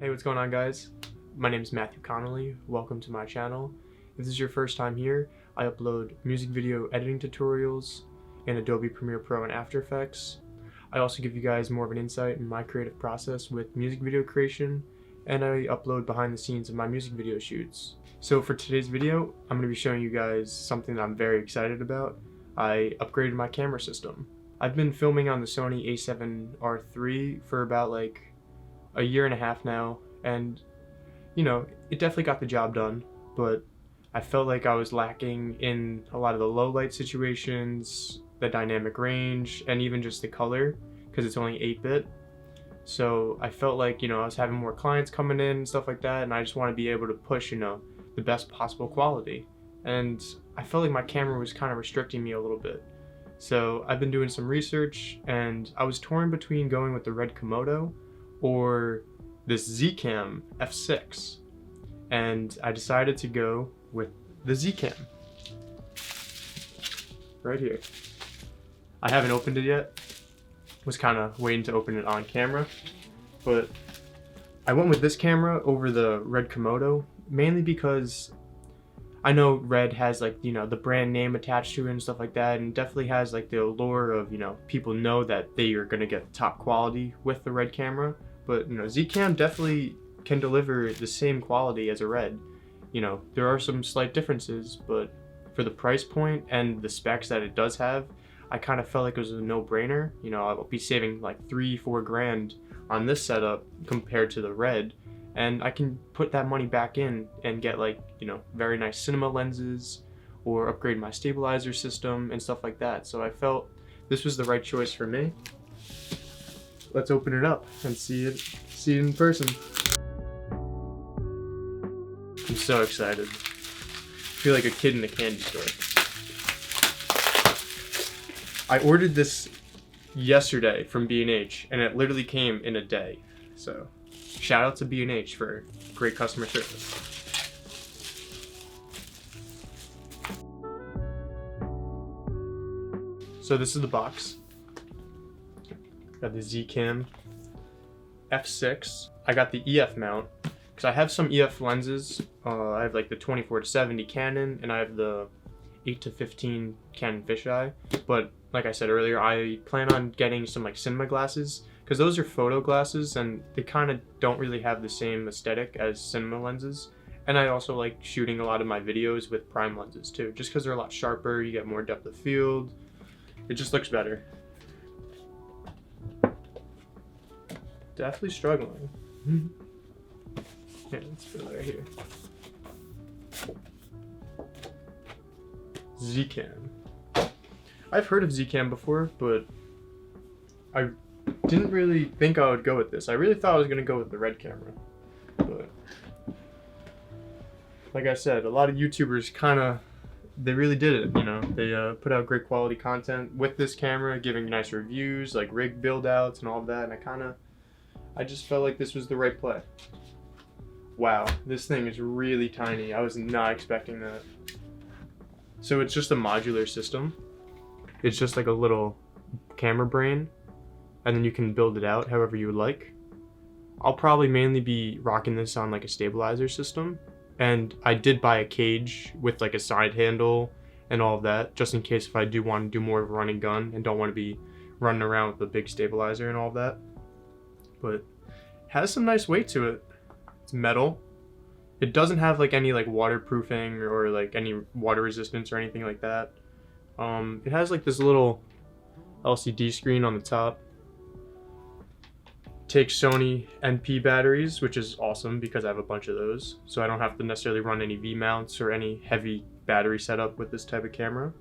Hey, what's going on, guys? My name is Matthew Connolly. Welcome to my channel. If this is your first time here, I upload music video editing tutorials in Adobe Premiere Pro and After Effects. I also give you guys more of an insight in my creative process with music video creation, and I upload behind the scenes of my music video shoots. So for today's video, I'm going to be showing you guys something that I'm very excited about. I upgraded my camera system. I've been filming on the Sony a7R III for about like a year and a half now, and you know, it definitely got the job done, but I felt like I was lacking in a lot of the low light situations, the dynamic range, and even just the color, because it's only 8-bit. So I felt like, I was having more clients coming in and stuff like that, and I just want to be able to push, the best possible quality. And I felt like my camera was kind of restricting me a little bit. So I've been doing some research, and I was torn between going with the red Komodo or this ZCam F6, and I decided to go with the ZCam right here. I haven't opened it yet. Was kind of waiting to open it on camera, but I went with this camera over the red Komodo mainly because I know red has like, the brand name attached to it and stuff like that, and definitely has like the allure of, people know that they are going to get top quality with the red camera. But ZCam definitely can deliver the same quality as a red. There are some slight differences, but for the price point and the specs that it does have, I kind of felt like it was a no-brainer. I'll be saving like $3-4 grand on this setup compared to the red, and I can put that money back in and get like, very nice cinema lenses, or upgrade my stabilizer system and stuff like that. So I felt this was the right choice for me. Let's open it up and see it in person. I'm so excited. I feel like a kid in a candy store. I ordered this yesterday from B&H, and it literally came in a day. So shout out to B&H for great customer service. So this is the box. Got the ZCam F6. I got the EF mount because I have some EF lenses. I have like the 24-70 Canon, and I have the 8-15 Canon fisheye. But like I said earlier, I plan on getting some like cinema glasses because those are photo glasses, and they kind of don't really have the same aesthetic as cinema lenses. And I also like shooting a lot of my videos with prime lenses too, just because they're a lot sharper. You get more depth of field. It just looks better. Definitely struggling. Yeah, let's put it right here. ZCam. I've heard of ZCam before, but I didn't really think I would go with this. I really thought I was gonna go with the red camera, but like I said, a lot of YouTubers they really did it. They put out great quality content with this camera, giving nice reviews, like rig build outs and all of that, and I just felt like this was the right play. Wow, this thing is really tiny. I was not expecting that. So it's just a modular system. It's just like a little camera brain, and then you can build it out however you would like. I'll probably mainly be rocking this on like a stabilizer system, and I did buy a cage with like a side handle and all of that, just in case if I do want to do more of a running gun and don't want to be running around with a big stabilizer and all of that. But it has some nice weight to it. It's metal. It doesn't have like any like waterproofing or like any water resistance or anything like that. It has like this little LCD screen on the top. Takes Sony NP batteries, which is awesome because I have a bunch of those, so I don't have to necessarily run any V mounts or any heavy battery setup with this type of camera.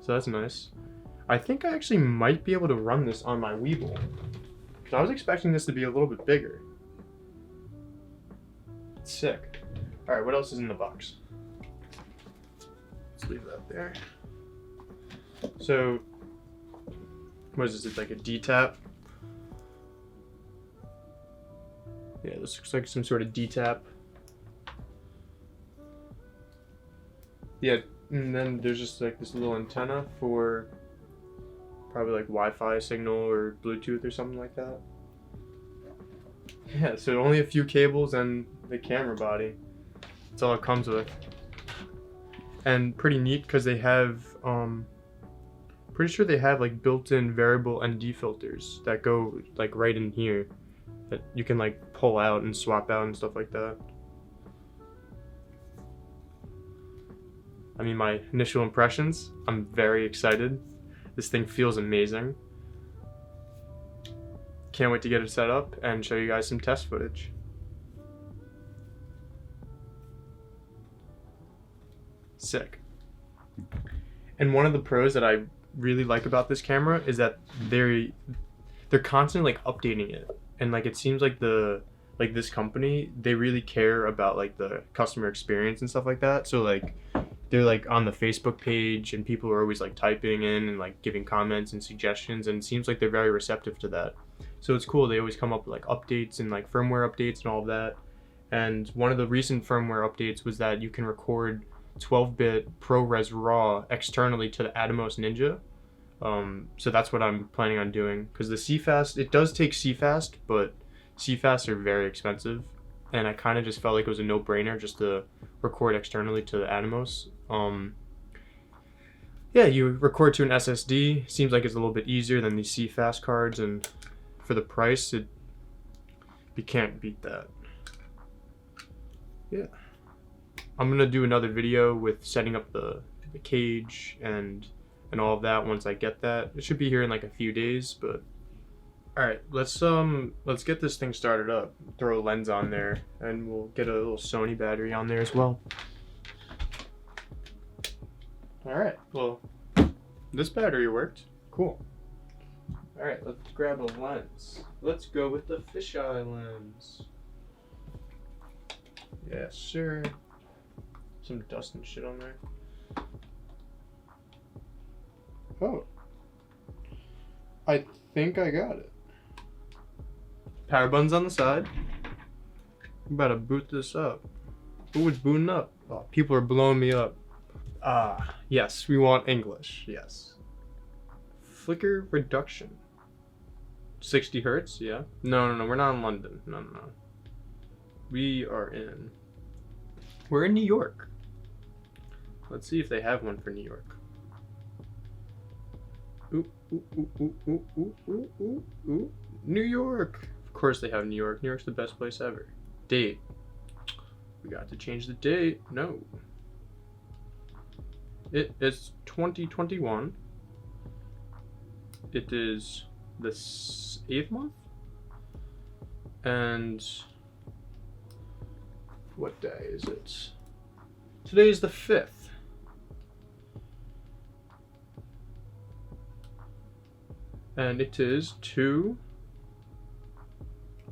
So that's nice. I think I actually might be able to run this on my Weeble, because I was expecting this to be a little bit bigger. It's sick. Alright, what else is in the box? Let's leave that there. So, what is this? It's like a D-tap. Yeah, this looks like some sort of D-tap. Yeah, and then there's just like this little antenna for probably like Wi-Fi signal or Bluetooth or something like that. Yeah, so only a few cables and the camera body. That's all it comes with. And pretty neat because they have, pretty sure they have like built-in variable ND filters that go like right in here that you can like pull out and swap out and stuff like that. I mean, my initial impressions, I'm very excited. This thing feels amazing. Can't wait to get it set up and show you guys some test footage. Sick. And one of the pros that I really like about this camera is that they're constantly like updating it, and like it seems like this company, they really care about like the customer experience and stuff like that. So like they're like on the Facebook page and people are always like typing in and like giving comments and suggestions, and it seems like they're very receptive to that. So it's cool. They always come up with like updates and like firmware updates and all of that. And one of the recent firmware updates was that you can record 12-bit ProRes RAW externally to the Atomos Ninja. So that's what I'm planning on doing, because the CFast, it does take CFast, but CFast are very expensive, and I kind of just felt like it was a no-brainer just to record externally to the Atomos. Yeah, you record to an SSD. Seems like it's a little bit easier than these CFast cards, and for the price, you can't beat that. Yeah. I'm gonna do another video with setting up the cage and all of that once I get that. It should be here in like a few days, but alright, let's get this thing started up. Throw a lens on there, and we'll get a little Sony battery on there as well. Alright, well, this battery worked. Cool. Alright, let's grab a lens. Let's go with the fisheye lens. Yes, sir. Some dust and shit on there. Oh. I think I got it. Power buttons on the side. I'm about to boot this up. Ooh, it's booting up. Oh, people are blowing me up. Yes, we want English. Yes. Flicker reduction. 60 hertz, yeah. No, we're not in London. No. We're in New York. Let's see if they have one for New York. Ooh. New York. Of course they have New York. New York's the best place ever. Date. We got to change the date. No. It is 2021. It is the 8th month. And what day is it? Today is the 5th. And it is 2.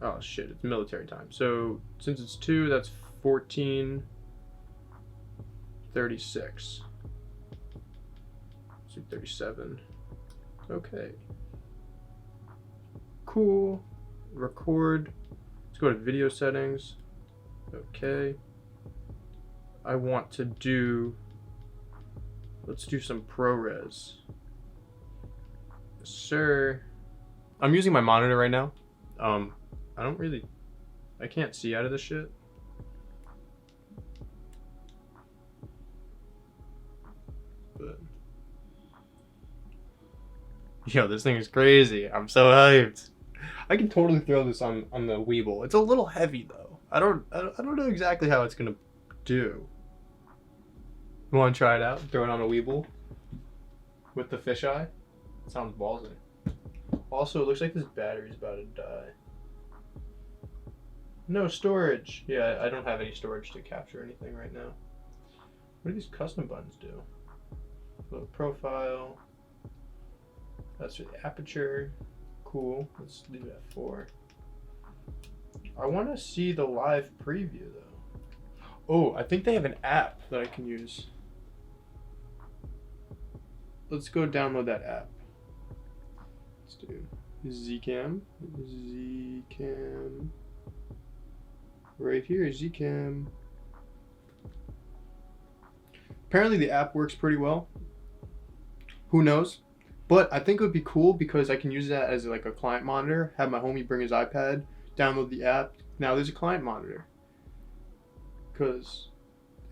Oh shit, it's military time. So since it's 2, that's 14:36. So 37. Okay. Cool. Record. Let's go to video settings. Okay. I want to do, let's do some ProRes. Yes, sir. I'm using my monitor right now. I can't see out of this shit. But yo, this thing is crazy. I'm so hyped. I can totally throw this on the Weeble. It's a little heavy though. I don't know exactly how it's gonna do. You want to try it out? Throw it on a Weeble with the fisheye. Sounds ballsy. Also, it looks like this battery's about to die. No storage. Yeah, I don't have any storage to capture anything right now. What do these custom buttons do? Low profile. That's for the aperture. Cool. Let's leave it at 4. I want to see the live preview though. Oh, I think they have an app that I can use. Let's go download that app. Let's do ZCam. ZCam. Right here, ZCam. Apparently the app works pretty well. Who knows? But I think it would be cool because I can use that as like a client monitor, have my homie bring his iPad, download the app. Now there's a client monitor. Because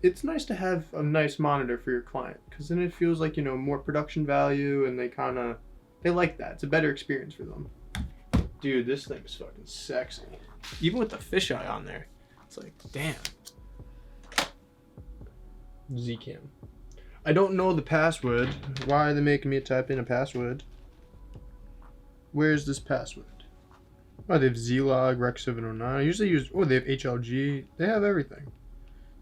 it's nice to have a nice monitor for your client. Because then it feels like, you know, more production value, and they like that. It's a better experience for them. Dude, this thing is fucking sexy. Even with the fisheye on there. It's like, damn. ZCam. I don't know the password. Why are they making me type in a password? Where's this password? Oh, they have Zlog, Rec 709. I usually use, they have HLG. They have everything.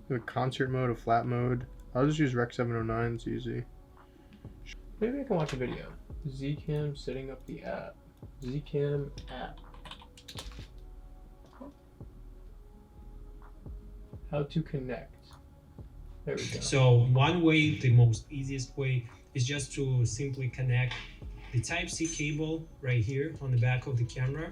They have a concert mode, a flat mode. I'll just use Rec 709, it's easy. Maybe I can watch a video. ZCam setting up the app. ZCam app. How to connect. There we go. So one way, the most easiest way, is just to simply connect the Type-C cable right here on the back of the camera.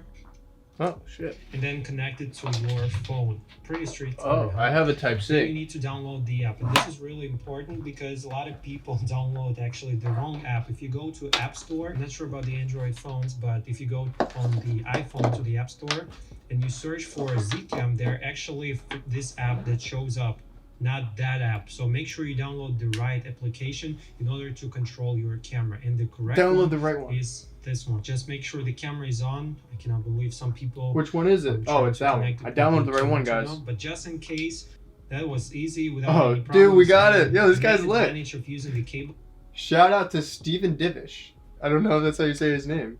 Oh, shit. And then connect it to your phone. Pretty straightforward. Oh, I have a Type-C. Then you need to download the app. And this is really important because a lot of people download actually the wrong app. If you go to App Store, I'm not sure about the Android phones, but if you go on the iPhone to the App Store and you search for ZCam, there actually this app that shows up, not that app. So make sure you download the right application in order to control your camera. And the correct download the right one is this one. Just make sure the camera is on. I cannot believe some people. Which one is it? Oh, it's that one. I downloaded the right one, guys. But just in case, that was easy without any problems. Dude, we got it. Yo, this guy's lit. Advantage of using the cable. Shout out to Steven Divish. I don't know if that's how you say his name,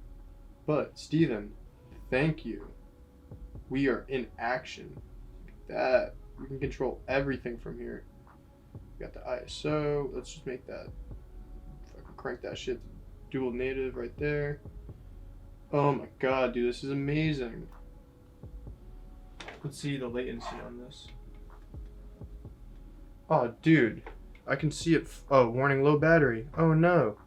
but Steven, thank you. We are in action. Look at that. We can control everything from here. We got the ISO. Let's just make that. Fucking crank that shit. Dual native right there. Oh my god, dude, this is amazing. Let's see the latency on this. Oh, dude, I can see it. Oh, warning, low battery. Oh no.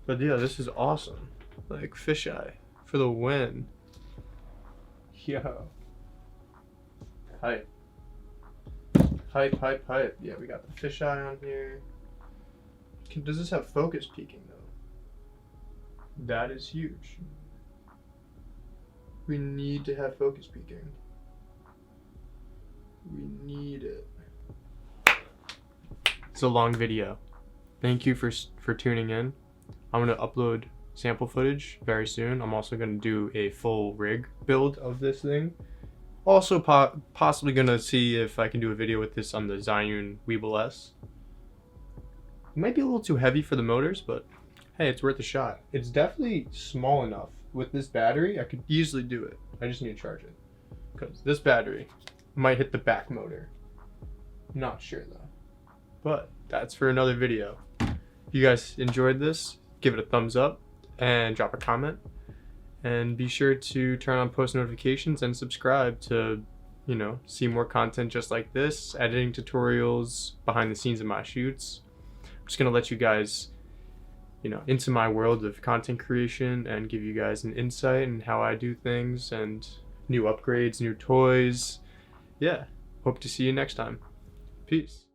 But yeah, this is awesome. Like fisheye for the win. Yo. Hype. Hype, hype, hype. Yeah, we got the fisheye on here. Does this have focus peaking though? That is huge. We need to have focus peaking. We need it. It's a long video. Thank you for tuning in. I'm gonna upload sample footage very soon. I'm also gonna do a full rig build of this thing. Also possibly gonna see if I can do a video with this on the Zhiyun Weeble S. It might be a little too heavy for the motors, but hey, it's worth a shot. It's definitely small enough. With this battery, I could easily do it. I just need to charge it. Because this battery might hit the back motor. Not sure though. But that's for another video. If you guys enjoyed this, give it a thumbs up and drop a comment. And be sure to turn on post notifications and subscribe to, you know, see more content just like this, editing tutorials, behind the scenes of my shoots. I'm just gonna let you guys, you know, into my world of content creation and give you guys an insight in how I do things and new upgrades, new toys. Yeah, hope to see you next time. Peace.